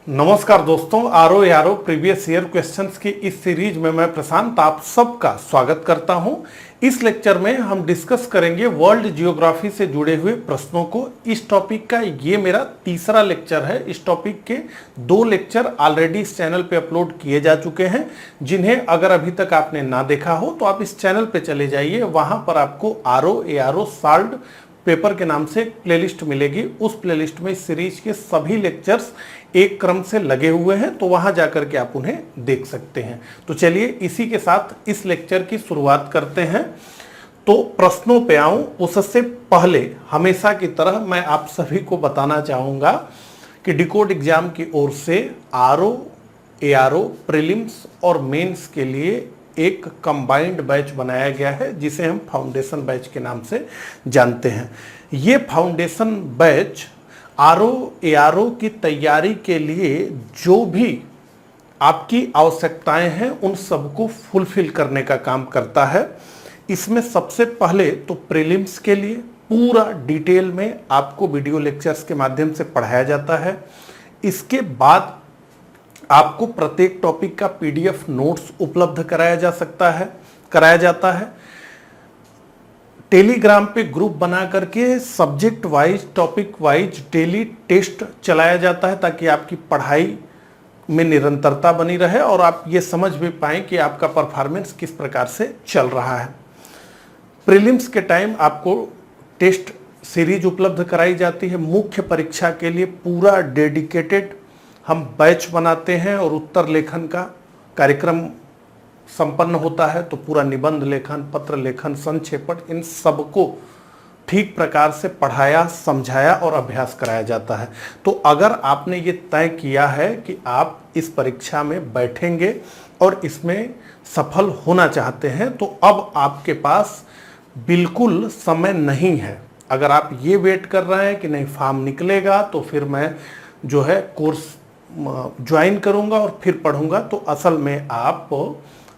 नमस्कार दोस्तों, our previous year questions की इस सीरीज में मैं प्रशांत आप सबका स्वागत करता हूं। इस लेक्चर में हम डिस्कस करेंगे वर्ल्ड जियोग्राफी से जुड़े हुए प्रश्नों को। इस टॉपिक का ये मेरा तीसरा लेक्चर है। इस टॉपिक के 2 लेक्चर ऑलरेडी इस चैनल पे अपलोड किए जा चुके हैं, जिन्हें अगर अभी तक आपने ना देखा हो तो आप इस चैनल पे चले जाइए। वहां पर आपको आर साल्ट पेपर के नाम से एक प्लेलिस्ट मिलेगी। उस प्लेलिस्ट में इस सीरीज के सभी लेक्चर्स एक क्रम से लगे हुए हैं, तो वहां जाकर के आप उन्हें देख सकते हैं। तो चलिए इसी के साथ इस लेक्चर की शुरुआत करते हैं। तो प्रश्नों पे आऊं उससे पहले हमेशा की तरह मैं आप सभी को बताना चाहूंगा कि डिकोड एग्जाम की ओर से आर प्रीलिम्स और मेंस के लिए एक कंबाइंड बैच बनाया गया है, जिसे हम फाउंडेशन बैच के नाम से जानते हैं। ये फाउंडेशन बैच आर की तैयारी के लिए जो भी आपकी आवश्यकताएं हैं उन सबको फुलफिल करने का काम करता है। इसमें सबसे पहले तो प्रीलिम्स के लिए पूरा डिटेल में आपको वीडियो लेक्चर्स के माध्यम से पढ़ाया जाता है। इसके बाद आपको प्रत्येक टॉपिक का पीडीएफ नोट्स उपलब्ध कराया जाता है। टेलीग्राम पे ग्रुप बना करके subject wise topic wise daily test चलाया जाता है, ताकि आपकी पढ़ाई में निरंतरता बनी रहे और आप ये समझ भी पाएं कि आपका परफॉर्मेंस किस प्रकार से चल रहा है। प्रीलिम्स के टाइम आपको टेस्ट सीरीज उपलब्ध कराई जाती है। मुख्य परीक्षा के लिए पूरा डेडिकेटेड हम बैच बनाते हैं और उत्तर लेखन का कार्यक्रम संपन्न होता है। तो पूरा निबंध लेखन, पत्र लेखन, संक्षेपण, इन सबको ठीक प्रकार से पढ़ाया, समझाया और अभ्यास कराया जाता है। तो अगर आपने ये तय किया है कि आप इस परीक्षा में बैठेंगे और इसमें सफल होना चाहते हैं, तो अब आपके पास बिल्कुल समय नहीं है। अगर आप ये वेट कर रहे हैं कि नहीं फॉर्म निकलेगा तो फिर मैं जो है कोर्स ज्वाइन करूंगा और फिर पढ़ूंगा, तो असल में आप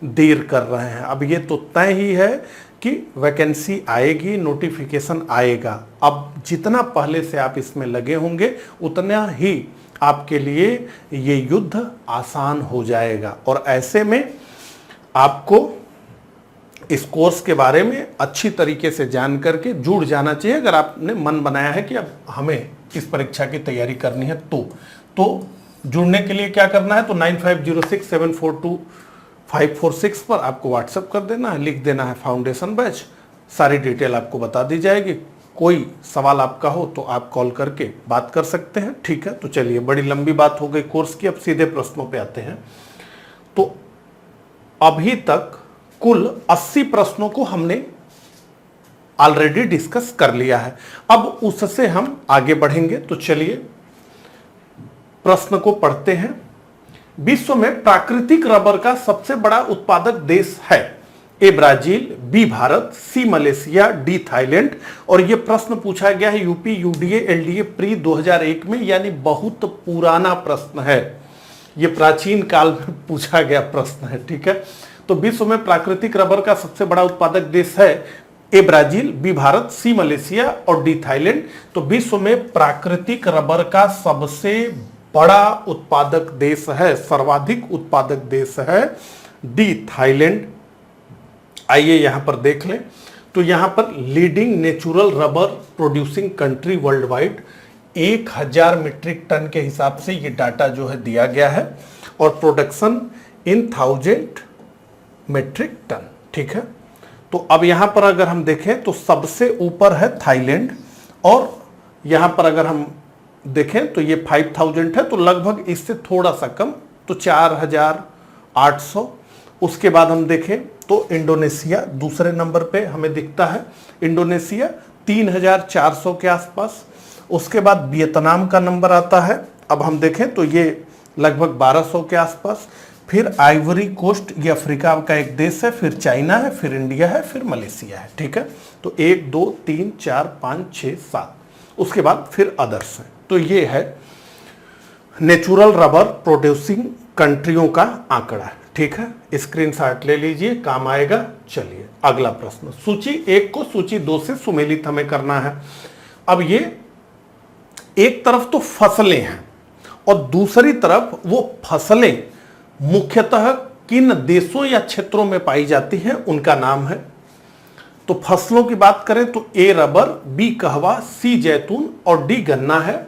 देर कर रहे हैं। अब ये तो तय ही है कि वैकेंसी आएगी, नोटिफिकेशन आएगा। अब जितना पहले से आप इसमें लगे होंगे उतना ही आपके लिए ये युद्ध आसान हो जाएगा। और ऐसे में आपको इस कोर्स के बारे में अच्छी तरीके से जान करके जुड़ जाना चाहिए। अगर आपने मन बनाया है कि अब हमें इस परीक्षा की तैयारी करनी है तो जुड़ने के लिए क्या करना है, तो 9506742546 पर आपको व्हाट्सएप कर देना है, लिख देना है फाउंडेशन बैच। सारी डिटेल आपको बता दी जाएगी। कोई सवाल आपका हो तो आप कॉल करके बात कर सकते हैं। ठीक है, तो चलिए, बड़ी लंबी बात हो गई कोर्स की, अब सीधे प्रश्नों पे आते हैं। तो अभी तक कुल 80 प्रश्नों को हमने ऑलरेडी डिस्कस कर लिया है। अब उससे हम आगे बढ़ेंगे। तो चलिए प्रश्न को पढ़ते हैं। विश्व में प्राकृतिक रबर का सबसे बड़ा उत्पादक देश है? A Brazil, B Bharat, C Malaysia, D Thailand. और यह प्रश्न पूछा गया है यूपी यूडीए एलडीए प्री 2001 में, यानी बहुत पुराना प्रश्न है। यह प्राचीन काल में पूछा गया प्रश्न है। ठीक है, तो विश्व में प्राकृतिक रबर का सबसे बड़ा उत्पादक देश है A Brazil, B Bharat, C Malaysia और डी थाईलैंड। तो विश्व में प्राकृतिक रबर का सबसे बड़ा उत्पादक देश है, सर्वाधिक उत्पादक देश है डी थाईलैंड। आइए यहां पर देख लें। तो यहां पर leading natural rubber producing country world wide 1000 metric ton के हिसाब से ये डाटा जो है दिया गया है, और प्रोडक्शन इन 1000 मीट्रिक टन। ठीक है, तो अब यहां पर अगर हम देखें तो सबसे ऊपर है थाईलैंड, और यहां पर अगर हम देखें तो ये 5000 है, तो लगभग इससे थोड़ा सा कम, तो 4800। उसके बाद हम देखें तो इंडोनेशिया दूसरे नंबर पे हमें दिखता है, इंडोनेशिया 3400 के आसपास। उसके बाद वियतनाम का नंबर आता है। अब हम देखें तो ये लगभग 1200 के आसपास। फिर आइवरी कोस्ट, ये अफ्रीका का एक देश है। फिर चाइना है, फिर इंडिया है, फिर मलेशिया है। ठीक है, तो 1 2 3 4 5 6 7, उसके बाद फिर अदर्स है। तो ये है नेचुरल रबर प्रोड्यूसिंग कंट्रियों का आंकड़ा। ठीक है, स्क्रीनशॉट ले लीजिए, काम आएगा। चलिए अगला प्रश्न, सूची 1 को सूची 2 से सुमेलित हमें करना है। अब ये एक तरफ तो फसलें हैं और दूसरी तरफ वो फसलें मुख्यतः किन देशों या क्षेत्रों में पाई जाती हैं उनका नाम है। तो फसलों की बात करें तो ए रबर, बी कहवा, सी जैतून और डी गन्ना है।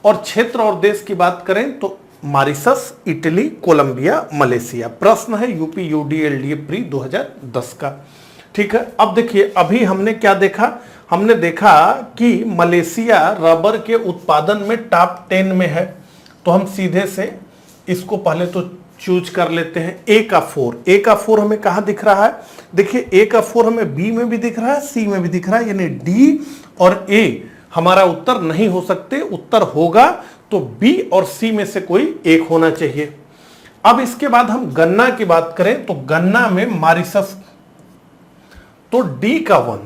और क्षेत्र और देश की बात करें तो मॉरिशस, इटली, कोलंबिया, मलेशिया। प्रश्न है यूपी यूडीएलडीए प्री 2010 का। ठीक है, अब देखिए अभी हमने क्या देखा, हमने देखा कि मलेशिया रबर के उत्पादन में टॉप 10 में है। तो हम सीधे से इसको पहले तो चूज कर लेते हैं। ए का 4, ए का 4 हमें कहां दिख रहा है, देखिए ए का 4 हमें बी में भी दिख रहा है, सी में भी दिख रहा है, यानी डी और ए हमारा उत्तर नहीं हो सकते। उत्तर होगा तो बी और सी में से कोई एक होना चाहिए। अब इसके बाद हम गन्ना की बात करें तो गन्ना में मॉरिशस, तो डी का 1,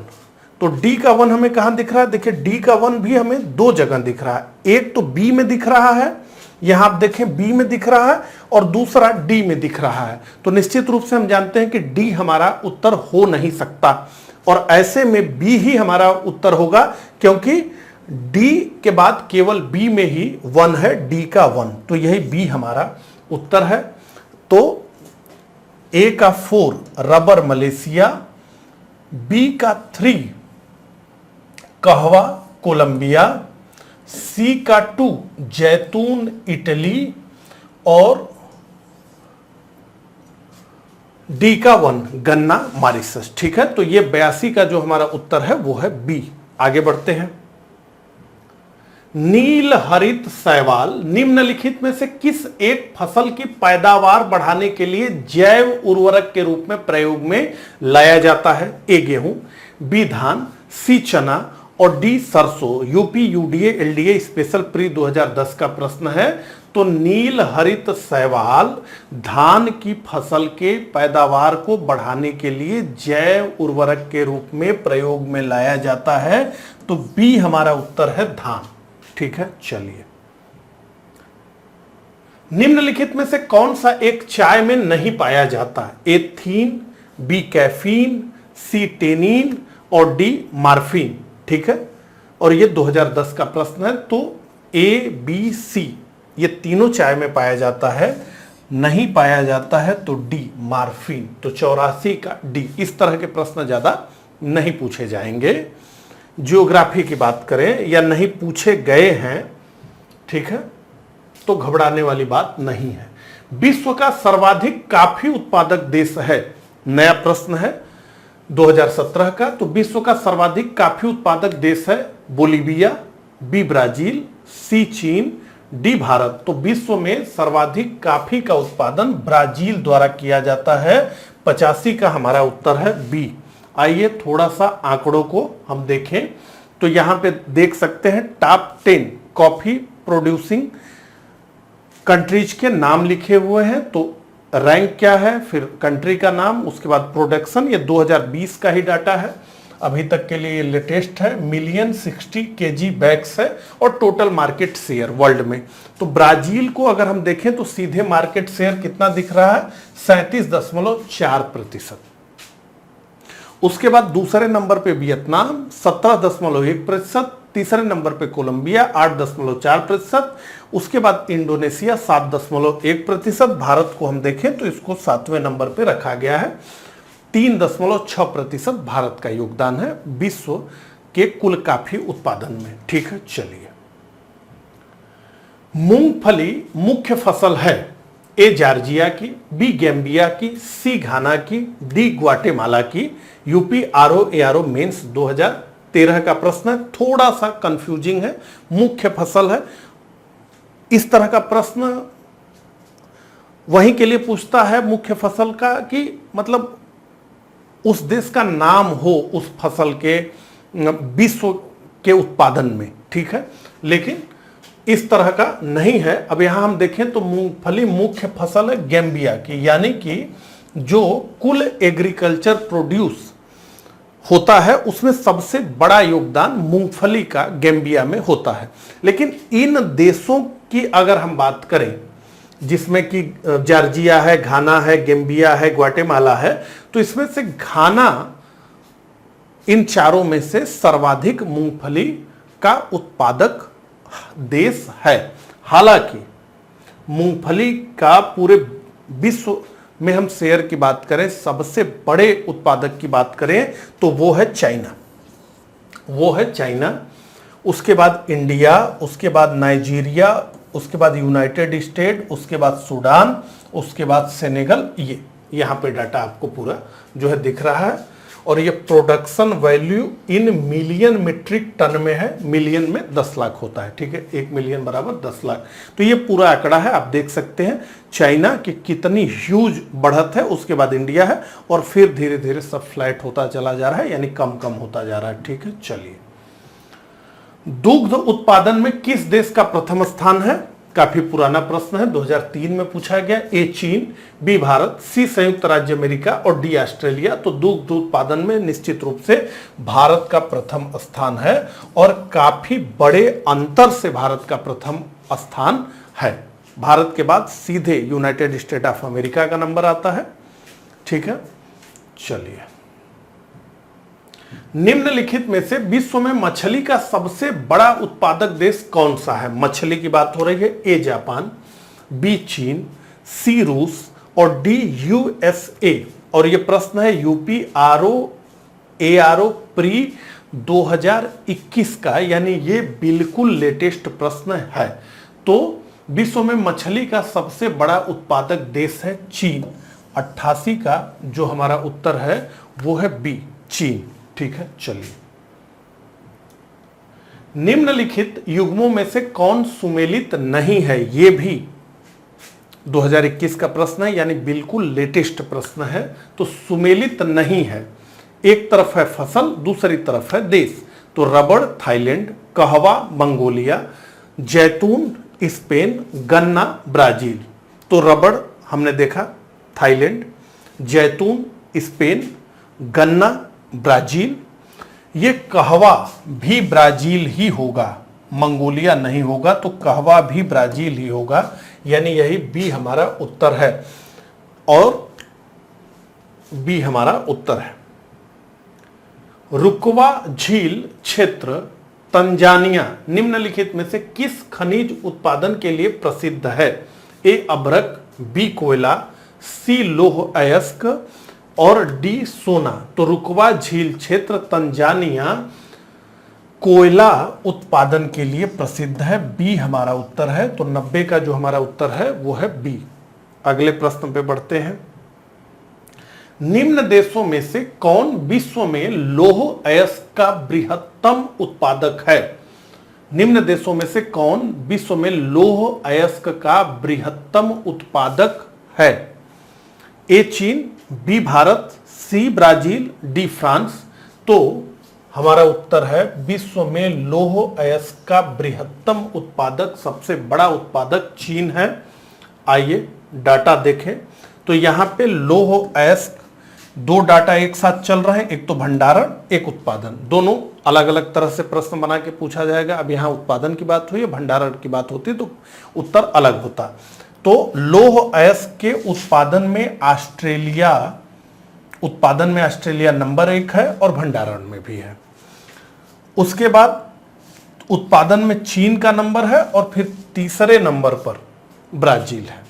तो डी का 1 हमें कहां दिख रहा है, देखिए डी का 1 भी हमें दो जगह दिख रहा है। एक तो बी में दिख रहा है, यहां आप देखें बी में दिख रहा है, और दूसरा डी में दिख रहा है। तो निश्चित रूप से हम जानते हैं कि डी हमारा उत्तर हो नहीं सकता, और ऐसे में बी ही हमारा उत्तर होगा, क्योंकि डी के बाद केवल बी में ही 1 है, डी का 1, तो यही बी हमारा उत्तर है। तो ए का 4 रबर मलेशिया, बी का 3 कहवा कोलंबिया, सी का 2 जैतून इटली, और डी का 1 गन्ना मॉरिशस। ठीक है, तो ये 82 का जो हमारा उत्तर है वो है बी। आगे बढ़ते हैं। नील हरित शैवाल निम्नलिखित में से किस एक फसल की पैदावार बढ़ाने के लिए जैव उर्वरक के रूप में प्रयोग में लाया जाता है? ए गेहूं, बी धान, सी चना और डी सरसों। UP UDA LDA special pre 2010 का प्रश्न है। तो नील हरित शैवाल धान की फसल के पैदावार को बढ़ाने के लिए जैव उर्वरक के रूप में प्रयोग में लाया जाता है। तो बी हमारा उत्तर है धान। ठीक है, चलिए निम्नलिखित में से कौन सा एक चाय में नहीं पाया जाता है? ए थीन, बी कैफीन, सी टेनिन और डी मार्फिन। ठीक है, और ये 2010 का प्रश्न है। तो ए बी सी ये तीनों चाय में पाया जाता है, नहीं पाया जाता है तो डी मार्फिन। तो 84 का डी। इस तरह के प्रश्न ज्यादा नहीं पूछे जाएंगे। जियोग्राफी की बात करें या नहीं पूछे गए हैं, ठीक है, तो घबराने वाली बात नहीं है। विश्व का सर्वाधिक कॉफी उत्पादक देश है, नया प्रश्न है 2017 का। तो विश्व का सर्वाधिक कॉफी उत्पादक देश है बोलीविया, बी ब्राजील, सी चीन, डी भारत। तो विश्व में सर्वाधिक कॉफी का उत्पादन ब्राजील द्वारा किया जाता है। 85 का हमारा उत्तर है बी। आइए थोड़ा सा आंकड़ों को हम देखें। तो यहां पे देख सकते हैं टॉप 10 कॉफी प्रोड्यूसिंग कंट्रीज के नाम लिखे हुए हैं। तो रैंक क्या है, फिर कंट्री का नाम, उसके बाद प्रोडक्शन। ये 2020 का ही डाटा है, अभी तक के लिए लेटेस्ट है। 1,060,000 kg बैग्स है और टोटल मार्केट शेयर वर्ल्ड में। तो ब्राजील को अगर हम देखें तो सीधे मार्केट शेयर कितना दिख रहा है, 37.4%। उसके बाद दूसरे नंबर पे वियतनाम 17.1%, तीसरे नंबर पे कोलंबिया 8.4%, उसके बाद इंडोनेशिया 7.1%। भारत को हम देखें तो इसको 7वें नंबर पे रखा गया है। 3.6% भारत का योगदान है विश्व के कुल कॉफी उत्पादन में। ठीक है, चलिए मूंगफली मुख्य फसल है, ए जॉर्जिया की, बी गैम्बिया की, सी घाना की, डी ग्वाटेमाला की। यूपी आरओ मेंस 2013 का प्रश्न है, थोड़ा सा कंफ्यूजिंग है। मुख्य फसल है, इस तरह का प्रश्न वहीं के लिए पूछता है मुख्य फसल का कि मतलब उस देश का नाम हो उस फसल के विश्व के उत्पादन में। ठीक है, लेकिन इस तरह का नहीं है। अब यहां हम देखें तो मूंगफली मुख्य फसल है गैम्बिया की, यानी कि जो कुल एग्रीकल्चर प्रोड्यूस होता है उसमें सबसे बड़ा योगदान मूंगफली का गैम्बिया में होता है। लेकिन इन देशों की अगर हम बात करें जिसमें कि जॉर्जिया है, घाना है, गैम्बिया है, ग्वाटेमाला है, तो इसमें से घाना इन चारों में से सर्वाधिक मूंगफली का उत्पादक देश है। हालांकि मूंगफली का पूरे विश्व में हम शेयर की बात करें, सबसे बड़े उत्पादक की बात करें तो वो है चाइना, वो है चाइना। उसके बाद इंडिया, उसके बाद नाइजीरिया, उसके बाद यूनाइटेड स्टेट, उसके बाद सूडान, उसके बाद सेनेगल। ये यहाँ पे डाटा आपको पूरा जो है दिख रहा है। और ये production value in million metric ton में है, मिलियन में 10 लाख होता है, ठीक है, 1 मिलियन बराबर 10 लाख। तो ये पूरा आंकड़ा है, आप देख सकते हैं चाइना की कितनी ह्यूज बढ़त है। उसके बाद इंडिया है और फिर धीरे धीरे सब फ्लैट होता चला जा रहा है, यानी कम कम होता जा रहा है, ठीक है। चलिए, दुग्ध उत्पादन में किस देश का प्रथम स्थान है? काफी पुराना प्रश्न है, 2003 में पूछा गया। ए चीन, बी भारत, सी संयुक्त राज्य अमेरिका और डी ऑस्ट्रेलिया। तो दुग्ध उत्पादन में निश्चित रूप से भारत का प्रथम स्थान है और काफी बड़े अंतर से भारत का प्रथम स्थान है। भारत के बाद सीधे यूनाइटेड स्टेट ऑफ अमेरिका का नंबर आता है, ठीक है। चलिए, निम्नलिखित में से विश्व में मछली का सबसे बड़ा उत्पादक देश कौन सा है? मछली की बात हो रही है। ए जापान, बी चीन, सी रूस और डी यूएसए। और यह प्रश्न है यूपीआरओ प्री 2021 का, यानी ये बिल्कुल लेटेस्ट प्रश्न है। तो विश्व में मछली का सबसे बड़ा उत्पादक देश है चीन। 88 का जो हमारा उत्तर है वो है बी, चीन, ठीक है। चलिए, निम्नलिखित युग्मों में से कौन सुमेलित नहीं है? यह भी 2021 का प्रश्न है, यानी बिल्कुल लेटेस्ट प्रश्न है। तो सुमेलित नहीं है, एक तरफ है फसल, दूसरी तरफ है देश। तो रबड़ थाईलैंड, कहवा मंगोलिया, जैतून स्पेन, गन्ना ब्राजील। तो रबड़ हमने देखा थाईलैंड, जैतून स्पेन, गन्ना ब्राजील। ये कहवा भी ब्राजील ही होगा, मंगोलिया नहीं होगा। तो कहवा भी ब्राजील ही होगा, यानी यही बी हमारा उत्तर है और बी हमारा उत्तर है। रुकवा झील क्षेत्र तंजानिया निम्नलिखित में से किस खनिज उत्पादन के लिए प्रसिद्ध है? ए अभ्रक, बी कोयला, सी लौह अयस्क और डी सोना। तो रुकवा झील क्षेत्र तंजानिया कोयला उत्पादन के लिए प्रसिद्ध है, बी हमारा उत्तर है। तो 90 का जो हमारा उत्तर है वो है बी। अगले प्रश्न पे बढ़ते हैं। निम्न देशों में से कौन विश्व में लौह अयस्क का बृहत्तम उत्पादक है? निम्न देशों में से कौन विश्व में लौह अयस्क का बृहत्तम उत्पादक है? ए चीन, B Bharat, C Brazil, D France. तो हमारा उत्तर है विश्व में लौह अयस्क का बृहत्तम उत्पादक, सबसे बड़ा उत्पादक चीन है। आइए डाटा देखें। तो यहां पे लौह अयस्क दो डाटा एक साथ चल रहे हैं, एक तो भंडारण, एक उत्पादन। दोनों अलग अलग तरह से प्रश्न बना के पूछा जाएगा। अब यहां उत्पादन की बात हुई है, भंडारण की बात होती तो उत्तर अलग होता। तो लौह अयस्क के उत्पादन में ऑस्ट्रेलिया नंबर 1 है और भंडारण में भी है। उसके बाद उत्पादन में चीन का नंबर है और फिर तीसरे नंबर पर ब्राजील है।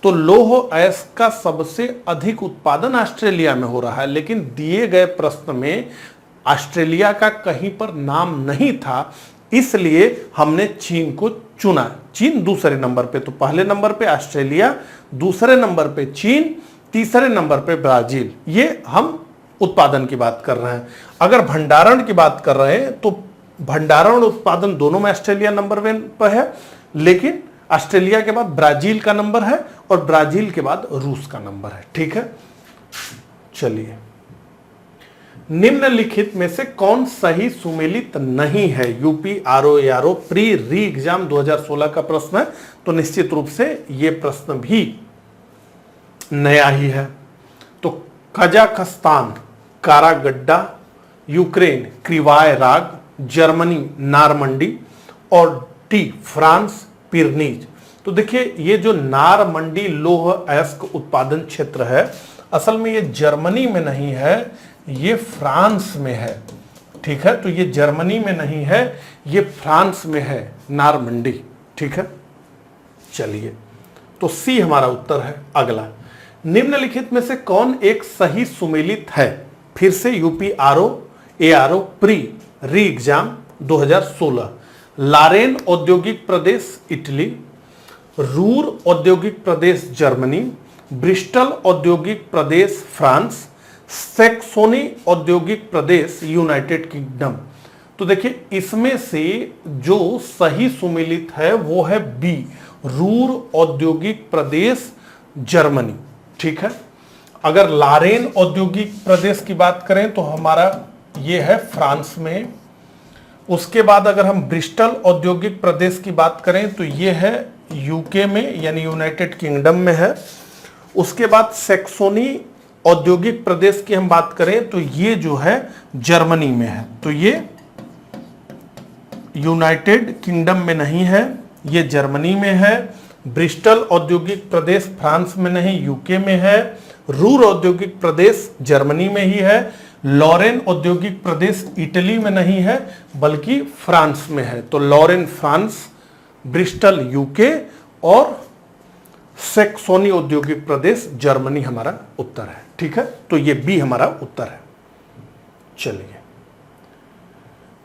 तो लौह अयस्क का सबसे अधिक उत्पादन ऑस्ट्रेलिया में हो रहा है, लेकिन दिए गए प्रश्न में ऑस्ट्रेलिया का कहीं पर नाम नहीं था, इसलिए हमने चीन को चुना। चीन दूसरे नंबर पे, तो पहले नंबर पे ऑस्ट्रेलिया, दूसरे नंबर पे चीन, तीसरे नंबर पे ब्राजील। ये हम उत्पादन की बात कर रहे हैं। अगर भंडारण की बात कर रहे हैं तो भंडारण उत्पादन दोनों में ऑस्ट्रेलिया नंबर 1 पर है, लेकिन ऑस्ट्रेलिया के बाद ब्राजील का नंबर है और ब्राजील के बाद रूस का नंबर है, ठीक है। चलिए, निम्नलिखित में से कौन सही सुमेलित नहीं है? यूपीआरओ प्री री एग्जाम 2016 का प्रश्न है, तो निश्चित रूप से यह प्रश्न भी नया ही है। तो कजाकिस्तान कारागड्डा, यूक्रेन क्रिवाय राग, जर्मनी नारमंडी और डी फ्रांस पिरनीज। तो देखिए, ये जो नारमंडी लौह अयस्क उत्पादन क्षेत्र है, असल में ये जर्मनी में नहीं है, ये फ्रांस में है, ठीक है। तो ये जर्मनी में नहीं है, ये फ्रांस में है नारमंडी, ठीक है। चलिए, तो सी हमारा उत्तर है। अगला, निम्नलिखित में से कौन एक सही सुमेलित है? फिर से यूपी आरओ एआरओ प्री री एग्जाम 2016। लारेन औद्योगिक प्रदेश इटली, रूर औद्योगिक प्रदेश जर्मनी, ब्रिस्टल औद्योगिक प्रदेश फ्रांस, सैक्सोनी औद्योगिक प्रदेश यूनाइटेड किंगडम। तो देखिए इसमें से जो सही सुमेलित है वो है बी, रूर औद्योगिक प्रदेश जर्मनी। ठीक है। अगर लारेन औद्योगिक प्रदेश की बात करें तो हमारा ये है फ्रांस में। उसके बाद अगर हम ब्रिस्टल औद्योगिक प्रदेश की बात करें तो ये है यूके में यानी यूनाइटेड किंगडम में है। उसके बाद सैक्सोनी औद्योगिक प्रदेश की हम बात करें तो ये जो है जर्मनी में है। तो ये यूनाइटेड किंगडम में नहीं है, ये जर्मनी में है। ब्रिस्टल औद्योगिक प्रदेश फ्रांस में नहीं, यूके में है। रूर औद्योगिक प्रदेश जर्मनी में ही है। लॉरेन औद्योगिक प्रदेश इटली में नहीं है बल्कि फ्रांस में है। तो लॉरेन फ्रांस, ब्रिस्टल यूके और सैक्सोनी औद्योगिक प्रदेश जर्मनी हमारा उत्तर है। ठीक है, तो ये बी हमारा उत्तर है। चलिए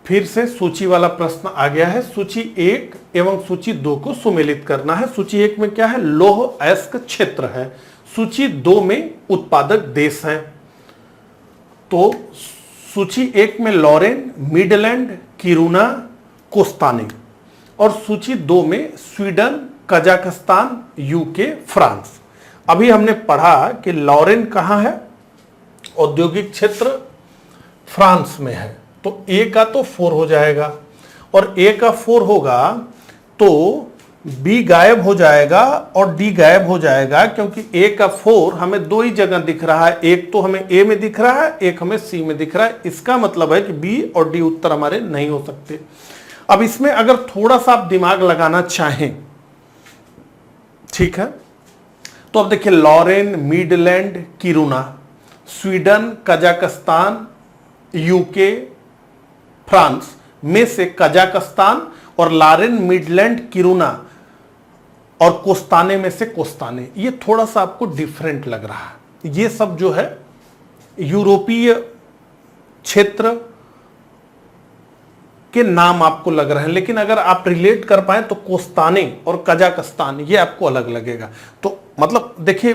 फिर से सूची वाला प्रश्न आ गया है। सूची 1 एवं सूची 2 को सुमेलित करना है। सूची 1 में क्या है? लौह अयस्क क्षेत्र है। सूची 2 में उत्पादक देश हैं। तो सूची 1 में लॉरेन, मिडलैंड, किरूना, कोस्ताने, और सूची 2 में स्वीडन, कजाकिस्तान, यूके, फ्रांस। अभी हमने पढ़ा कि लॉरेन कहां है? औद्योगिक क्षेत्र फ्रांस में है। तो ए का तो 4 हो जाएगा और ए का 4 होगा तो बी गायब हो जाएगा और डी गायब हो जाएगा, क्योंकि ए का 4 हमें दो ही जगह दिख रहा है। एक तो हमें ए में दिख रहा है, एक हमें सी में दिख रहा है। इसका मतलब है कि बी और डी उत्तर हमारे नहीं हो सकते। अब इसमें अगर थोड़ा सा आप दिमाग लगाना चाहें, ठीक है, तो अब देखिए Lorraine, Midland, Kiruna, Sweden, Kazakhstan, UK, France में से कजाकिस्तान और लॉरेन, मिडलैंड, किरूना और कोस्ताने में से कोस्ताने, ये थोड़ा सा आपको डिफरेंट लग रहा है। ये सब जो है यूरोपीय क्षेत्र के नाम आपको लग रहे हैं, लेकिन अगर आप रिलेट कर पाए तो कोस्ताने और कजाकिस्तान ये आपको अलग लगेगा। तो मतलब देखिए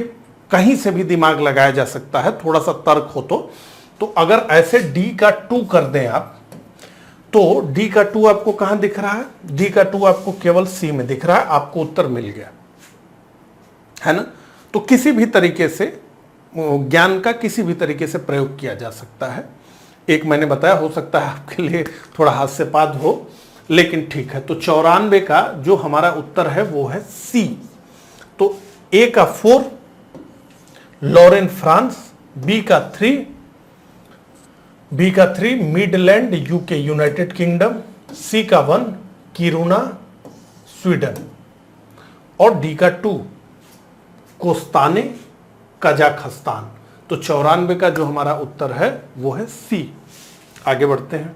कहीं से भी दिमाग लगाया जा सकता है, थोड़ा सा तर्क हो तो अगर ऐसे डी का 2 कर दें आप, तो डी का 2 आपको कहां दिख रहा है? डी का 2 आपको केवल सी में दिख रहा है। आपको उत्तर मिल गया है ना। तो किसी भी तरीके से ज्ञान का किसी भी तरीके से प्रयोग किया जा सकता है। एक मैंने बताया, हो सकता है आपके लिए थोड़ा हास्यास्पद हो, लेकिन ठीक है। तो 94 का जो हमारा उत्तर है वो है सी। तो ए का 4 लॉरेन फ्रांस, बी का 3 मिडलैंड यूके यूनाइटेड किंगडम, सी का 1 किरूना स्वीडन और डी का 2 कोस्ताने कजाकिस्तान। तो 94 का जो हमारा उत्तर है वो है सी। आगे बढ़ते हैं।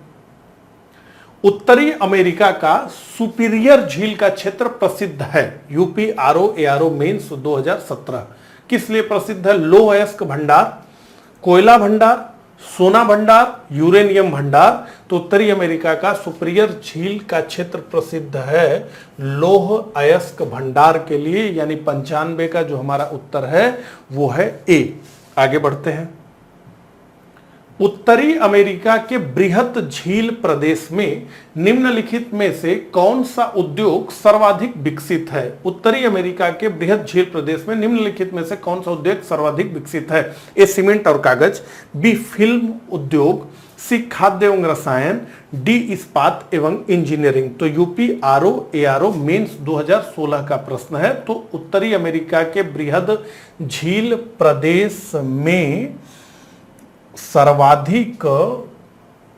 उत्तरी अमेरिका का सुपीरियर झील का क्षेत्र प्रसिद्ध है। यूपी आरओ एआरओ मेंस 2017 किस लिए प्रसिद्ध है? लौह अयस्क भंडार, कोयला भंडार, सोना भंडार, यूरेनियम भंडार। तो उत्तरी अमेरिका का सुपीरियर झील का क्षेत्र प्रसिद्ध है लौह अयस्क भंडार के लिए, यानी 95 का जो हमारा उत्तर है वो है ए। आगे बढ़ते हैं। उत्तरी अमेरिका के बृहत झील प्रदेश में निम्नलिखित में से कौन सा उद्योग सर्वाधिक विकसित है? उत्तरी अमेरिका के बृहत झील प्रदेश में निम्नलिखित में से कौन सा उद्योग सर्वाधिक विकसित है? ए सीमेंट और कागज, बी फिल्म उद्योग, सी खाद्य एवं रसायन, डी इस्पात एवं इंजीनियरिंग। तो यूपी आरओ एआरओ मेंस 2016 का प्रश्न है। तो उत्तरी अमेरिका के बृहद झील प्रदेश में सर्वाधिक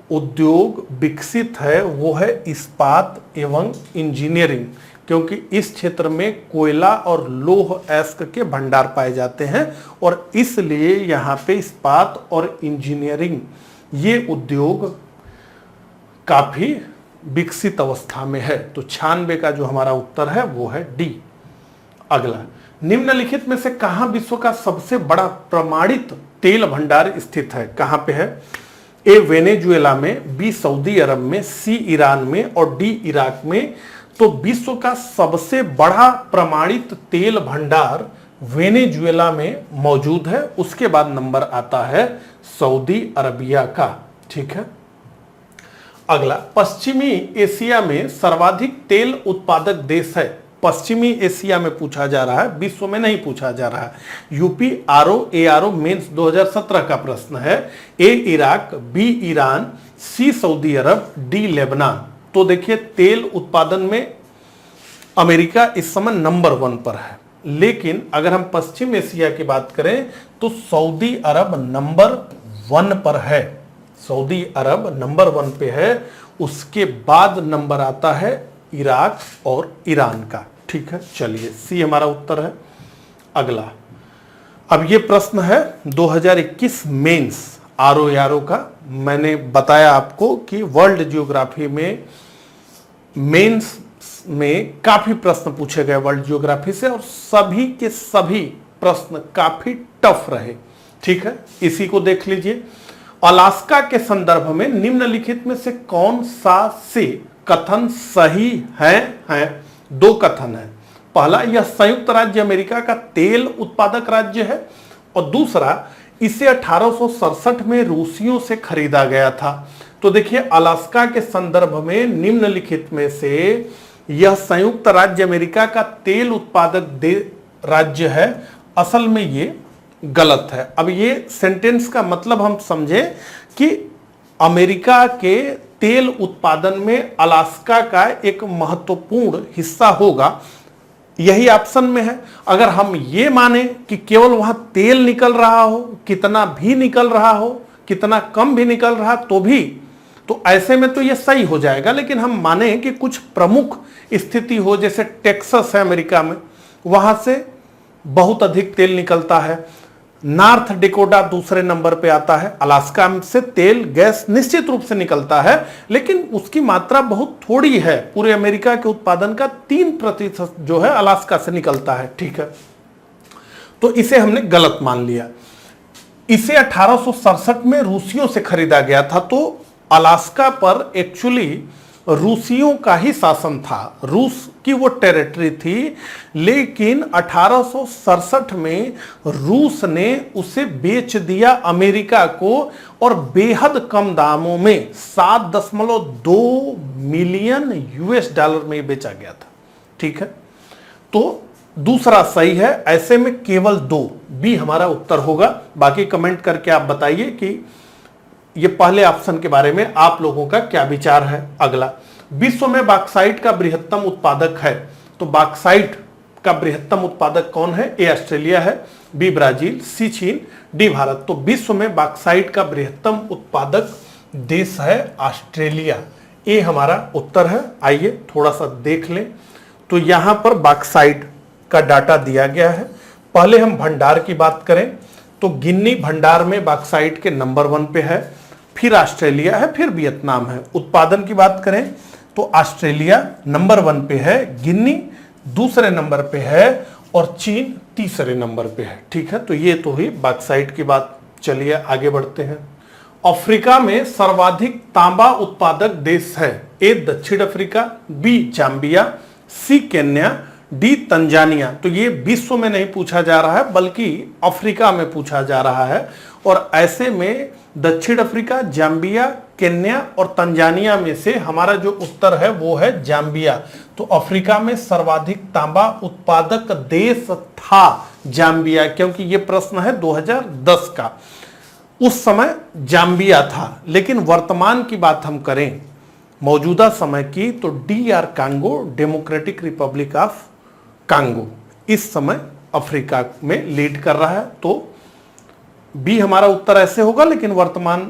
उद्योग विकसित है वो है इस्पात एवं इंजीनियरिंग, क्योंकि इस क्षेत्र में कोयला और लौह अयस्क के भंडार पाए जाते हैं और इसलिए यहाँ पे इस्पात और इंजीनियरिंग ये उद्योग काफी विकसित अवस्था में है। तो 96 का जो हमारा उत्तर है वो है डी। अगला, निम्नलिखित में से कहां विश्व का सबसे बड़ा प्रमाणित तेल भंडार स्थित है? कहां पे है? ए वेनेजुएला में, बी सऊदी अरब में, सी ईरान में और डी इराक में। तो विश्व का सबसे बड़ा प्रमाणित तेल भंडार वेनेजुएला में मौजूद है। उसके बाद नंबर आता है सऊदी अरबिया का। ठीक है। अगला, पश्चिमी एशिया में सर्वाधिक तेल उत्पादक देश है। पश्चिमी एशिया में पूछा जा रहा है, विश्व में नहीं पूछा जा रहा है। यूपी ARO मेंस 2017 का प्रश्न है। A Iraq, B Iran, C Saudi Arab, D Lebanon. तो देखिए, तेल उत्पादन में अमेरिका इस समय नंबर 1 पर है, लेकिन अगर हम पश्चिम एशिया की बात करें तो सऊदी अरब नंबर 1 पर है। सऊदी अरब नंबर 1 पे है। उसके बाद नंबर आता है इराक और ईरान का। ठीक है, चलिए सी हमारा उत्तर है। अगला, अब ये प्रश्न है 2021 मेंस RO का। मैंने बताया आपको कि वर्ल्ड जियोग्राफी में मेंस में काफी प्रश्न पूछे गए वर्ल्ड जियोग्राफी से, और सभी के सभी प्रश्न काफी टफ रहे। ठीक है, इसी को देख लीजिए। अलास्का के संदर्भ में निम्नलिखित में से कौन सा से कथन सही है? 2 कथन है। पहला, यह संयुक्त राज्य अमेरिका का तेल उत्पादक राज्य है, और दूसरा, इसे 1867 में रूसियों से खरीदा गया था। तो देखिए, अलास्का के संदर्भ में निम्नलिखित में से यह संयुक्त राज्य अमेरिका का तेल उत्पादक राज्य है, असल में ये गलत है। अब ये सेंटेंस का मतलब हम समझे कि अमेरिका के तेल उत्पादन में अलास्का का एक महत्वपूर्ण हिस्सा होगा, यही ऑप्शन में है। अगर हम ये माने कि केवल वहां तेल निकल रहा हो, कितना भी निकल रहा हो, कितना कम भी निकल रहा तो भी, तो ऐसे में तो ये सही हो जाएगा। लेकिन हम माने कि कुछ प्रमुख स्थिति हो, जैसे टेक्सास है अमेरिका में, वहां से बहुत अधिक तेल निकलता है। नॉर्थ डिकोटा दूसरे नंबर पे आता है। अलास्का से तेल गैस निश्चित रूप से निकलता है, लेकिन उसकी मात्रा बहुत थोड़ी है। पूरे अमेरिका के उत्पादन का 3% जो है अलास्का से निकलता है। ठीक है, तो इसे हमने गलत मान लिया। इसे 1867 में रूसियों से खरीदा गया था। तो अलास्का पर एक्चुअली रूसियों का ही शासन था, रूस की वो टेरिटरी थी, लेकिन 1867 में रूस ने उसे बेच दिया अमेरिका को, और बेहद कम दामों में 7.2 मिलियन US$ में बेचा गया था। ठीक है, तो दूसरा सही है। ऐसे में केवल 2, बी हमारा उत्तर होगा। बाकी कमेंट करके आप बताइए कि ये पहले ऑप्शन के बारे में आप लोगों का क्या विचार है। अगला, विश्व में बॉक्साइट का बृहत्तम उत्पादक है। तो बॉक्साइट का बृहत्तम उत्पादक कौन है? ए ऑस्ट्रेलिया है, बी ब्राजील, सी चीन, डी भारत। तो विश्व में बॉक्साइट का बृहत्तम उत्पादक देश है ऑस्ट्रेलिया। ए हमारा उत्तर है। आइए थोड़ा सा देख लें। तो यहां पर बॉक्साइट का डाटा दिया गया है। पहले हम भंडार की बात करें तो गिन्नी भंडार में बॉक्साइट के नंबर 1 पे है, फिर ऑस्ट्रेलिया है, फिर वियतनाम है। उत्पादन की बात करें तो ऑस्ट्रेलिया नंबर 1 पे है, गिन्नी दूसरे नंबर पे है और चीन तीसरे नंबर पे है। ठीक है, तो ये तो हुई बॉक्साइट की बात। चलिए आगे बढ़ते हैं। अफ्रीका में सर्वाधिक तांबा उत्पादक देश है। ए दक्षिण अफ्रीका, बी जाम्बिया, सी केन्या, डी तंजानिया। तो ये विश्व में नहीं पूछा जा रहा है, बल्कि अफ्रीका में पूछा जा रहा है। और ऐसे में दक्षिण अफ्रीका, जाम्बिया, केन्या और तंजानिया में से हमारा जो उत्तर है वो है जाम्बिया। तो अफ्रीका में सर्वाधिक तांबा उत्पादक देश था जाम्बिया, क्योंकि ये प्रश्न है 2010 का। उस समय जाम्बिया था। लेकिन वर्तमान की बात हम करें, मौजूदा समय की, तो DR Congo, democratic Republic of Congo इस समय अफ्रीका में लीड कर रहा है। तो बी हमारा उत्तर ऐसे होगा, लेकिन वर्तमान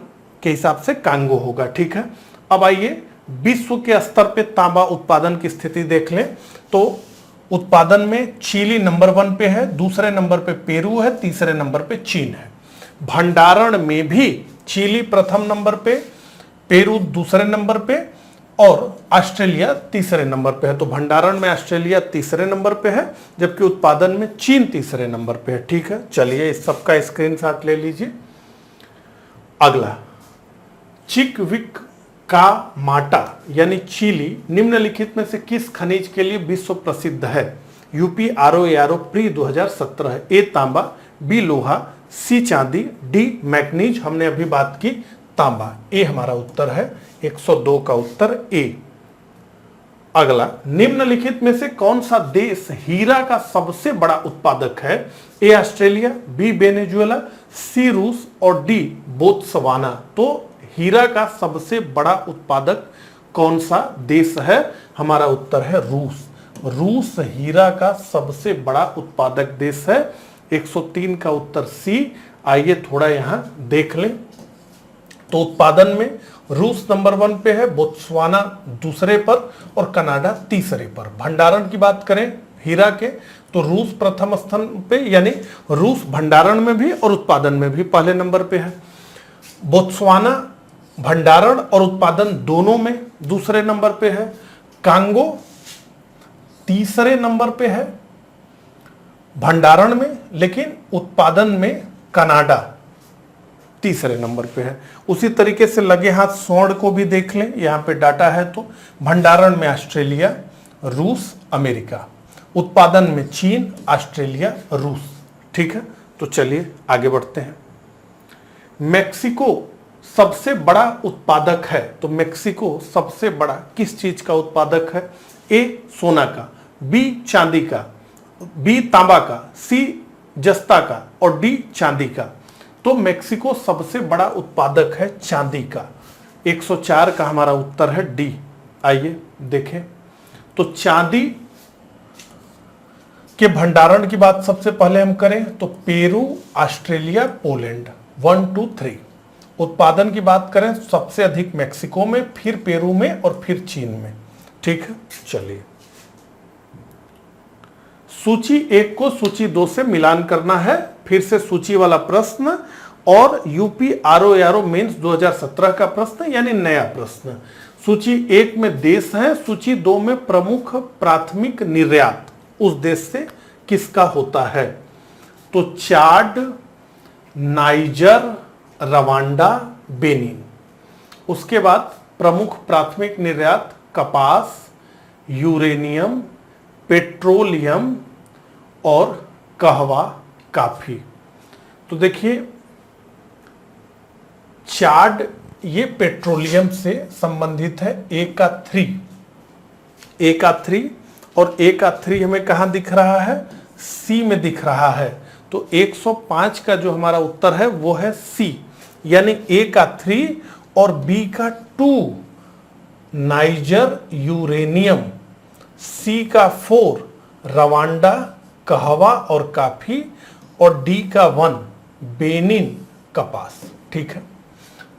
के हिसाब से कांगो होगा। ठीक है, अब आइए विश्व के स्तर पे तांबा उत्पादन की स्थिति देख लें। तो उत्पादन में चिली नंबर 1 पे है, दूसरे नंबर पे पेरू है, तीसरे नंबर पे चीन है। भंडारण में भी चिली प्रथम नंबर पे, पेरू दूसरे नंबर पे और ऑस्ट्रेलिया तीसरे नंबर पे है। तो भंडारण में ऑस्ट्रेलिया तीसरे नंबर पे है, जबकि उत्पादन में चीन तीसरे नंबर पे है। ठीक है, चलिए इस सबका स्क्रीनशॉट ले लीजिए। अगला, चिकविक का माटा यानी चिली निम्नलिखित में से किस खनिज के लिए विश्व प्रसिद्ध है? यूपी ROARO प्री 2017 है। ए तांबा, बी लोहा, सी चांदी, डी मैग्नीज। हमने अभी बात की तांबा। ए हमारा उत्तर है, 102 का उत्तर ए। अगला, निम्नलिखित में से कौन सा देश हीरा का सबसे बड़ा उत्पादक है? ए ऑस्ट्रेलिया, बी वेनेजुएला, सी रूस और डी बोत्सवाना। तो हीरा का सबसे बड़ा उत्पादक कौन सा देश है? हमारा उत्तर है रूस। रूस हीरा का सबसे बड़ा उत्पादक देश है। 103 का उत्तर सी। आइए थोड़ा यहां देख लें। तो उत्पादन में रूस नंबर 1 पे है, बोत्सवाना दूसरे पर और कनाडा तीसरे पर। भंडारण की बात करें हीरा के तो रूस प्रथम स्थान पे, यानी रूस भंडारण में भी और उत्पादन में भी पहले नंबर पे है। बोत्सवाना भंडारण और उत्पादन दोनों में दूसरे नंबर पे है। कांगो तीसरे नंबर पे है भंडारण में, लेकिन उत्पादन में कनाडा तीसरे नंबर पे है। उसी तरीके से लगे हाथ स्वर्ण को भी देख लें, यहां पे डाटा है। तो भंडारण में ऑस्ट्रेलिया, रूस, अमेरिका, उत्पादन में चीन, ऑस्ट्रेलिया, रूस। ठीक है, तो चलिए आगे बढ़ते हैं। मेक्सिको सबसे बड़ा उत्पादक है। तो मेक्सिको सबसे बड़ा किस चीज का उत्पादक है? ए सोना का, बी चांदी का, बी तांबा का, सी जस्ता का और डी चांदी का। तो मेक्सिको सबसे बड़ा उत्पादक है चांदी का। 104 का हमारा उत्तर है डी। आइए देखें। तो चांदी के भंडारण की बात सबसे पहले हम करें तो पेरू, ऑस्ट्रेलिया, पोलैंड 1, 2, 3। उत्पादन की बात करें सबसे अधिक मेक्सिको में, फिर पेरू में और फिर चीन में। ठीक है, चलिए सूची 1 को सूची 2 से मिलान करना है। फिर से सूची वाला प्रश्न और यूपी ROARO मेंस 2017 का प्रश्न, यानी नया प्रश्न। सूची 1 में देश है, सूची 2 में प्रमुख प्राथमिक निर्यात उस देश से किसका होता है? तो चाड, नाइजर, रवांडा, बेनिन। उसके बाद प्रमुख प्राथमिक निर्यात कपास, यूरेनियम, पेट्रोलियम और कहवा, काफी। तो देखिए चाड ये पेट्रोलियम से संबंधित है। ए का 3 और ए का 3 हमें कहां दिख रहा है? सी में दिख रहा है। तो 105 का जो हमारा उत्तर है वो है सी, यानी ए का 3 और बी का 2 नाइजर, यूरेनियम, सी का 4 रवांडा, कहवा और काफी और डी का 1 बेनिन, कपास। ठीक है,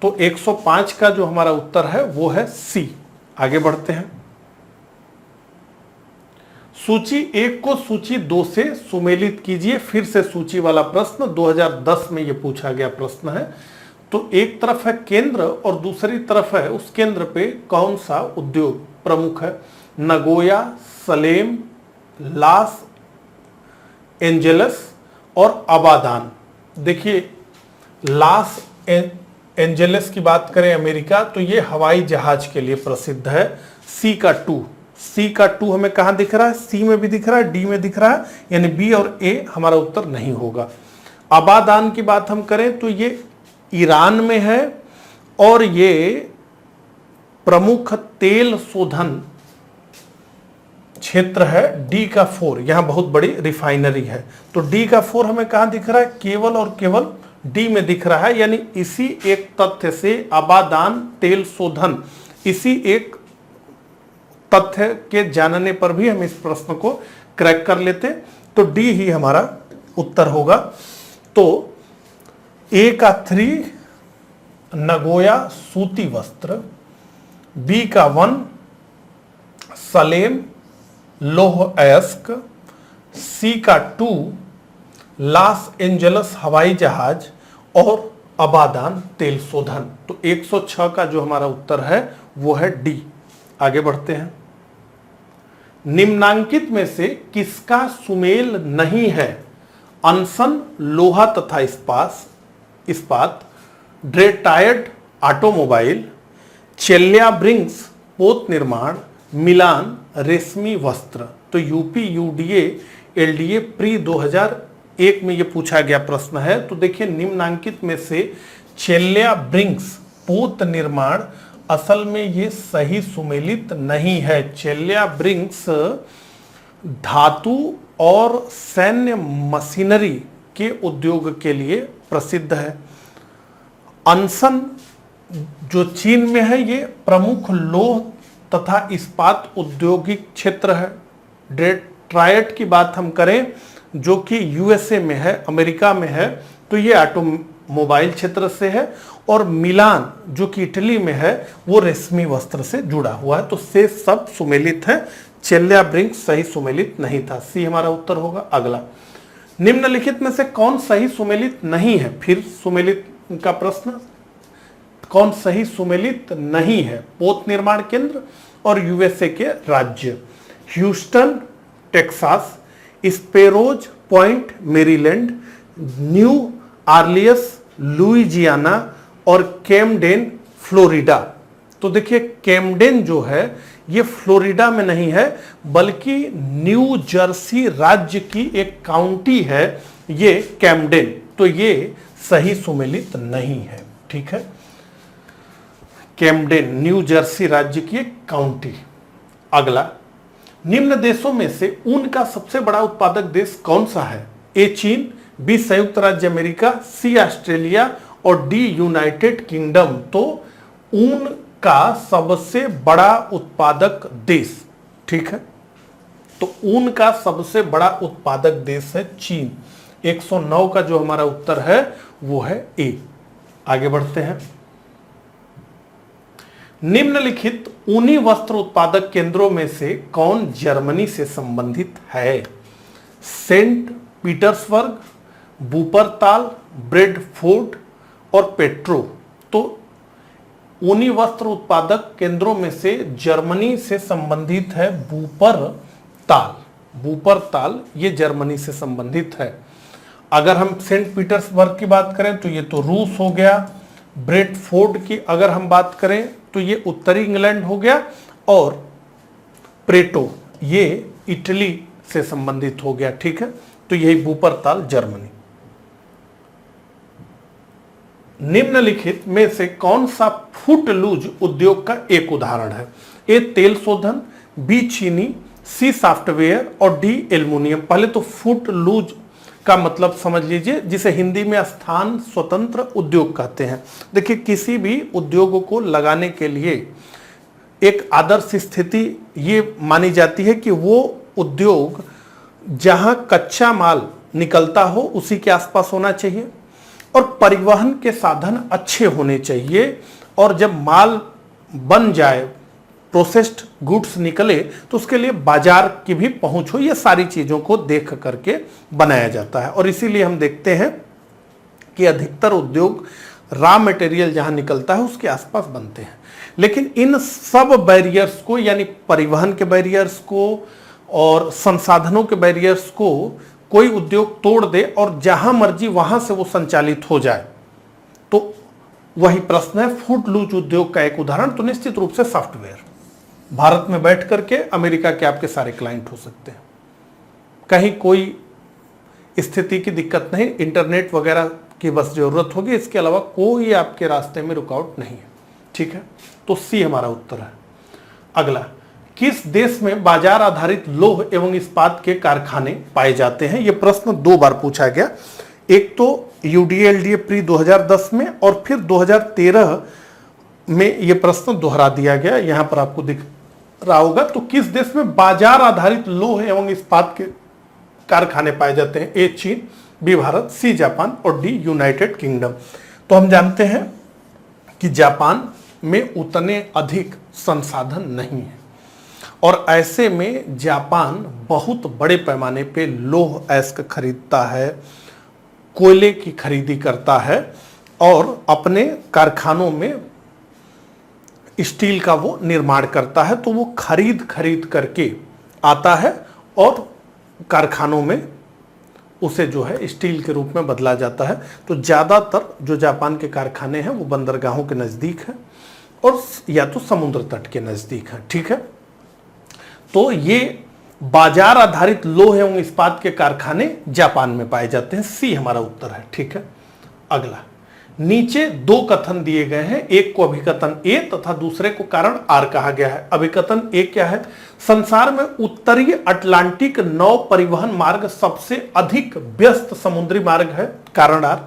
तो 105 का जो हमारा उत्तर है वो है सी। आगे बढ़ते हैं। सूची 1 को सूची 2 से सुमेलित कीजिए। फिर से सूची वाला प्रश्न 2010 में ये पूछा गया प्रश्न है। तो एक तरफ है केंद्र और दूसरी तरफ है उस केंद्र पे कौन सा उद्योग प्रमुख है? नगोया, सलेम, लॉस एंजेलस और अबादान। देखिए लॉस एंजेलस की बात करें अमेरिका, तो ये हवाई जहाज के लिए प्रसिद्ध है। सी का 2 हमें कहां दिख रहा है? सी में भी दिख रहा है, डी में दिख रहा है, यानी बी और ए हमारा उत्तर नहीं होगा। अबादान की बात हम करें तो ये ईरान में है और ये प्रमुख तेल शोधन क्षेत्र है। डी का 4, यहां बहुत बड़ी रिफाइनरी है। तो डी का 4 हमें कहां दिख रहा है? केवल और केवल डी में दिख रहा है, यानी इसी एक तथ्य से अबादान तेल शोधन, इसी एक तथ्य के जानने पर भी हम इस प्रश्न को क्रैक कर लेते। तो डी ही हमारा उत्तर होगा। तो ए का 3 नगोया सूती वस्त्र, बी का 1 सलेम लोह अयस्क, सी का 2 लॉस एंजेलस हवाई जहाज और अबादान तेल शोधन। तो 106 का जो हमारा उत्तर है वो है डी। आगे बढ़ते हैं। निम्नांकित में से किसका सुमेल नहीं है? अनसन लोहा तथा इस्पात, ड्रेटायड ऑटोमोबाइल, चेल्याब्रिंग्स पोत निर्माण, मिलान रेशमी वस्त्र। तो यूपी यूडीए एलडीए प्री 2001 में ये पूछा गया प्रश्न है। तो देखिए निम्नांकित में से चेल्याब्रिंग्स पोत निर्माण असल में ये सही सुमेलित नहीं है। चेल्याब्रिंग्स धातु और सैन्य मशीनरी के उद्योग के लिए प्रसिद्ध है। अनसन जो चीन में है ये प्रमुख लौह तथा इस्पात औद्योगिक क्षेत्र है। डेट्रायट की बात हम करें जो कि यूएसए में है, अमेरिका में है, तो ये ऑटोमोबाइल क्षेत्र से है। और मिलान जो कि इटली में है वो रेशमी वस्त्र से जुड़ा हुआ है। तो से सब सुमेलित है, चेल्याब्रिंग्स सही सुमेलित नहीं था। सी हमारा उत्तर होगा। अगला, निम्नलिखित में से कौन सही सुमेलित नहीं है? फिर सुमेलित का प्रश्न, कौन सही सुमेलित नहीं है? पोत निर्माण केंद्र और यूएसए के राज्य, Houston Texas, Sparrows Point Maryland, New Orleans Louisiana और कैमडेन फ्लोरिडा। तो देखिए कैमडेन जो है ये फ्लोरिडा में नहीं है बल्कि न्यू जर्सी राज्य की एक काउंटी है ये कैमडेन। तो ये सही सुमेलित नहीं है। ठीक है, कैमडेन न्यू जर्सी राज्य की एक काउंटी। अगला, निम्न देशों में से ऊन का सबसे बड़ा उत्पादक देश कौन सा है? ए चीन, बी संयुक्त राज्य अमेरिका, सी ऑस्ट्रेलिया और डी यूनाइटेड किंगडम। तो ऊन का सबसे बड़ा उत्पादक देश, ठीक है, तो ऊन का सबसे बड़ा उत्पादक देश है चीन। 109 का जो हमारा उत्तर है वो है ए। आगे बढ़ते हैं। निम्नलिखित ऊनी वस्त्र उत्पादक केंद्रों में से कौन जर्मनी से संबंधित है? सेंट पीटर्सबर्ग, वूपरताल, ब्रेडफोर्ड और पेट्रो। तो ऊनी वस्त्र उत्पादक केंद्रों में से जर्मनी से संबंधित है वूपरताल। वूपरताल ये जर्मनी से संबंधित है। अगर हम सेंट पीटर्सबर्ग की बात करें तो ये तो रूस हो गया। ब्रेडफोर्ड की अगर हम बात करें तो ये उत्तरी इंग्लैंड हो गया। और प्रेटो ये इटली से संबंधित हो गया। ठीक है, तो यही वूपरताल जर्मनी। निम्नलिखित में से कौन सा फुटलूज उद्योग का एक उदाहरण है? ए तेल शोधन, बी चीनी, सी सॉफ्टवेयर और डी एल्युमिनियम। पहले तो फुटलूज का मतलब समझ लीजिए, जिसे हिंदी में स्थान स्वतंत्र उद्योग कहते हैं। देखिए किसी भी उद्योग को लगाने के लिए एक आदर्श स्थिति ये मानी जाती है कि वो उद्योग जहां कच्चा माल निकलता हो उसी के आसपास होना चाहिए और परिवहन के साधन अच्छे होने चाहिए। और जब माल बन जाए, प्रोसेस्ड गुड्स निकले, तो उसके लिए बाजार की भी पहुंच हो। ये सारी चीजों को देख करके बनाया जाता है। और इसीलिए हम देखते हैं कि अधिकतर उद्योग रॉ मटेरियल जहां निकलता है उसके आसपास बनते हैं। लेकिन इन सब बैरियर्स को, यानी परिवहन के बैरियर्स को और संसाधनों के बैरियर्स को कोई उद्योग तोड़ दे और जहां मर्जी वहां से वो संचालित हो जाए, तो वही प्रश्न है फुटलूज उद्योग का एक उदाहरण तो निश्चित रूप से सॉफ्टवेयर। भारत में बैठ करके अमेरिका के आपके सारे क्लाइंट हो सकते हैं, कहीं कोई स्थिति की दिक्कत नहीं, इंटरनेट वगैरह की बस जरूरत होगी, इसके अलावा कोई आपके रास्ते में रुकावट नहीं है। ठीक है, तो सी हमारा उत्तर है। अगला, किस देश में बाजार आधारित लौह एवं इस्पात के कारखाने पाए जाते हैं? यह प्रश्न दो बार पूछा गया, एक तो यूडीएलडीए प्री 2010 में और फिर 2013 में यह प्रश्न दोहरा दिया गया। यहां पर आपको दिख रहा होगा। तो किस देश में बाजार आधारित लौह एवं इस्पात के कारखाने पाए जाते हैं? ए चीन, बी भारत, सी जापान और डी यूनाइटेड किंगडम। तो हम जानते हैं कि जापान में उतने अधिक संसाधन नहीं है और ऐसे में जापान बहुत बड़े पैमाने पे लौह अयस्क खरीदता है, कोयले की खरीदी करता है और अपने कारखानों में स्टील का वो निर्माण करता है, तो वो खरीद करके आता है और कारखानों में उसे जो है स्टील के रूप में बदला जाता है। तो ज़्यादातर जो जापान के कारखाने हैं वो बंदरगाहों के नज़दीक हैं और या तो समुद्र तट के नज़दीक हैं। ठीक है, तो ये बाजार आधारित लोहे एवं इस्पात के कारखाने जापान में पाए जाते हैं। सी हमारा उत्तर है। ठीक है, अगला, नीचे दो कथन दिए गए हैं, एक को अभिकथन ए तथा दूसरे को कारण आर कहा गया है। अभिकथन ए क्या है? संसार में उत्तरीय अटलांटिक नौ परिवहन मार्ग सबसे अधिक व्यस्त समुद्री मार्ग है। कारण आर,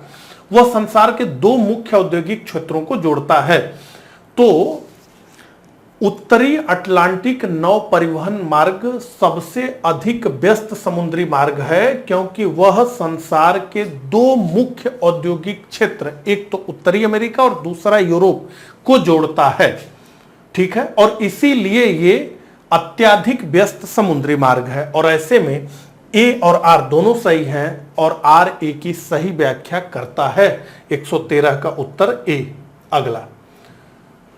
वह संसार के दो मुख्य औद्योगिक क्षेत्रों को जोड़ता है। तो उत्तरी अटलांटिक नौ परिवहन मार्ग सबसे अधिक व्यस्त समुद्री मार्ग है क्योंकि वह संसार के दो मुख्य औद्योगिक क्षेत्र, एक तो उत्तरी अमेरिका और दूसरा यूरोप को जोड़ता है। ठीक है, और इसीलिए ये अत्यधिक व्यस्त समुद्री मार्ग है। और ऐसे में ए और आर दोनों सही हैं और आर ए की सही व्याख्या करता है। 113 का उत्तर ए। अगला,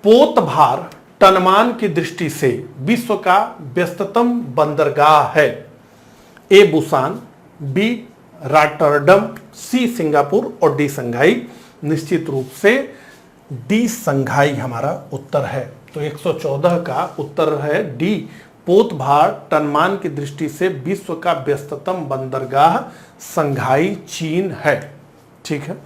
पोतभार टनमान की दृष्टि से विश्व का व्यस्ततम बंदरगाह है। A Busan, B Rotterdam, C Singapore और डी संघाई। निश्चित रूप से डी संघाई हमारा उत्तर है। तो 114 का उत्तर है डी, पोतभार टनमान की दृष्टि से विश्व का व्यस्ततम बंदरगाह संघाई चीन है। ठीक है,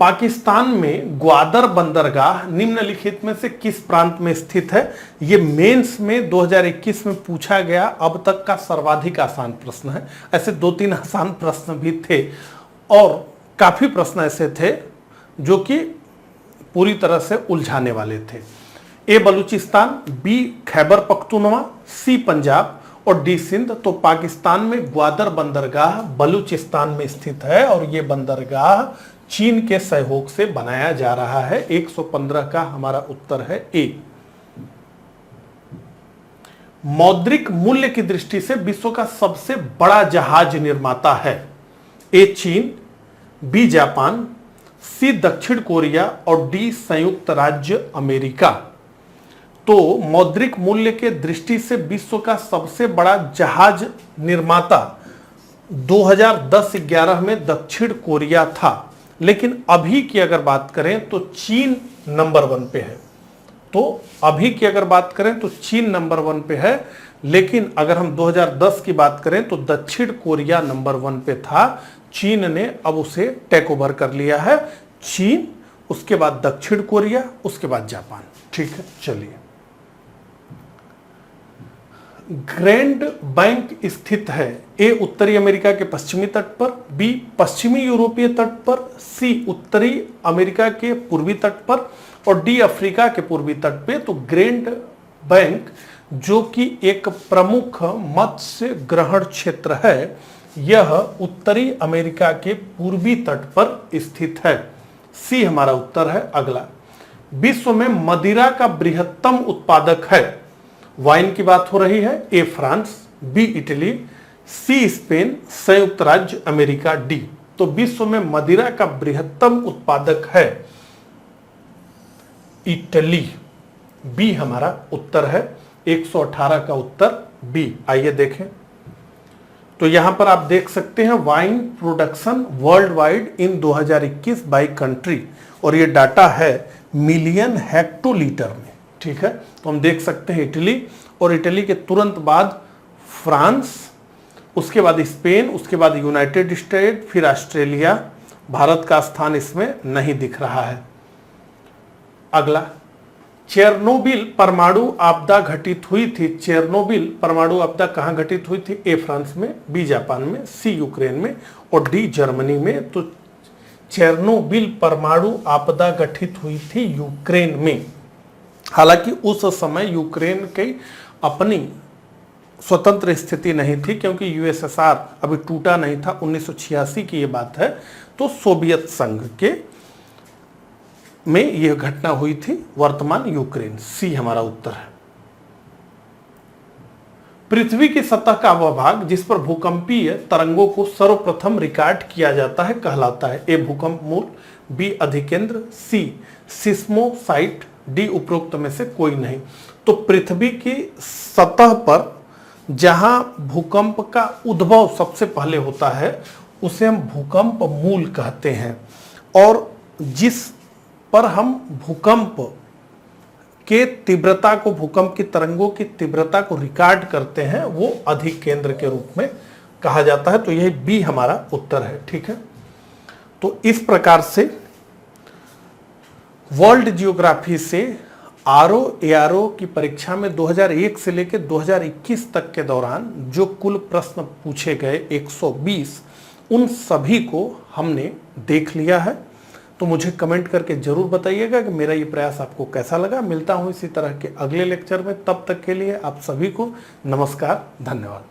पाकिस्तान में ग्वादर बंदरगाह निम्नलिखित में से किस प्रांत में स्थित है? यह मेंस में 2021 में पूछा गया अब तक का सर्वाधिक आसान प्रश्न है। ऐसे 2-3 आसान प्रश्न भी थे और काफी प्रश्न ऐसे थे जो कि पूरी तरह से उलझाने वाले थे। ए बलूचिस्तान, बी खैबर पख्तूनवा, सी पंजाब और डी सिंध। तो पाकिस्तान में ग्वादर बंदरगाह बलूचिस्तान में स्थित है और यह बंदरगाह चीन के सहयोग से बनाया जा रहा है। 115 का हमारा उत्तर है ए। मौद्रिक मूल्य की दृष्टि से विश्व का सबसे बड़ा जहाज निर्माता है। ए चीन, बी जापान, सी दक्षिण कोरिया और डी संयुक्त राज्य अमेरिका। तो मौद्रिक मूल्य के दृष्टि से विश्व का सबसे बड़ा जहाज निर्माता 2010-11 में दक्षिण कोरिया था, लेकिन अभी की अगर बात करें तो चीन नंबर 1 पे है। तो अभी की अगर बात करें तो चीन नंबर 1 पे है, लेकिन अगर हम 2010 की बात करें तो दक्षिण कोरिया नंबर 1 पे था। चीन ने अब उसे टेक ओवर कर लिया है। चीन, उसके बाद दक्षिण कोरिया, उसके बाद जापान। ठीक है, चलिए। ग्रैंड बैंक स्थित है। ए उत्तरी अमेरिका के पश्चिमी तट पर, बी पश्चिमी यूरोपीय तट पर, सी उत्तरी अमेरिका के पूर्वी तट पर और डी अफ्रीका के पूर्वी तट पे। तो ग्रैंड बैंक जो कि एक प्रमुख मत्स्य ग्रहण क्षेत्र है, यह उत्तरी अमेरिका के पूर्वी तट पर स्थित है। सी हमारा उत्तर है। अगला, विश्व में मदिरा का बृहत्तम उत्पादक है। वाइन की बात हो रही है। A France, B Italy, C Spain, संयुक्त राज्य अमेरिका, डी। तो विश्व में मदिरा का बृहत्तम उत्पादक है इटली। बी हमारा उत्तर है। 118 का उत्तर बी। आइए देखें, तो यहां पर आप देख सकते हैं wine production world wide in 2021 by country, और ये डाटा है मिलियन हेक्टोलीटर में। ठीक है, तो हम देख सकते हैं इटली, और इटली के तुरंत बाद फ्रांस, उसके बाद स्पेन, उसके बाद यूनाइटेड स्टेट, फिर ऑस्ट्रेलिया। भारत का स्थान इसमें नहीं दिख रहा है। अगला, चेरनोबिल परमाणु आपदा घटित हुई थी। चेरनोबिल परमाणु आपदा कहां घटित हुई थी? ए फ्रांस में, बी जापान में, सी यूक्रेन में और डी जर्मनी में। तो चेरनोबिल परमाणु आपदा घटित हुई थी यूक्रेन में। हालांकि उस समय यूक्रेन की अपनी स्वतंत्र स्थिति नहीं थी क्योंकि यूएसएसआर अभी टूटा नहीं था। 1986 की ये बात है। तो सोवियत संघ के में यह घटना हुई थी, वर्तमान यूक्रेन। सी हमारा उत्तर है। पृथ्वी की सतह का वह भाग जिस पर भूकंपीय तरंगों को सर्वप्रथम रिकॉर्ड किया जाता है कहलाता है। ए भूकंप मूल, बी अधिकेंद्र, सी सिस्मोसाइट, डी उपरोक्त में से कोई नहीं। तो पृथ्वी की सतह पर जहां भूकंप का उद्भव सबसे पहले होता है उसे हम भूकंप मूल कहते हैं, और जिस पर हम भूकंप के तीव्रता को, भूकंप की तरंगों की तीव्रता को रिकॉर्ड करते हैं वो अधिकेंद्र के रूप में कहा जाता है। तो यही बी हमारा उत्तर है। ठीक है, तो इस प्रकार से वर्ल्ड जियोग्राफी से आरओ एआरओ की परीक्षा में 2001 से लेकर 2021 तक के दौरान जो कुल प्रश्न पूछे गए 120, उन सभी को हमने देख लिया है। तो मुझे कमेंट करके जरूर बताइएगा कि मेरा ये प्रयास आपको कैसा लगा। मिलता हूं इसी तरह के अगले लेक्चर में, तब तक के लिए आप सभी को नमस्कार, धन्यवाद।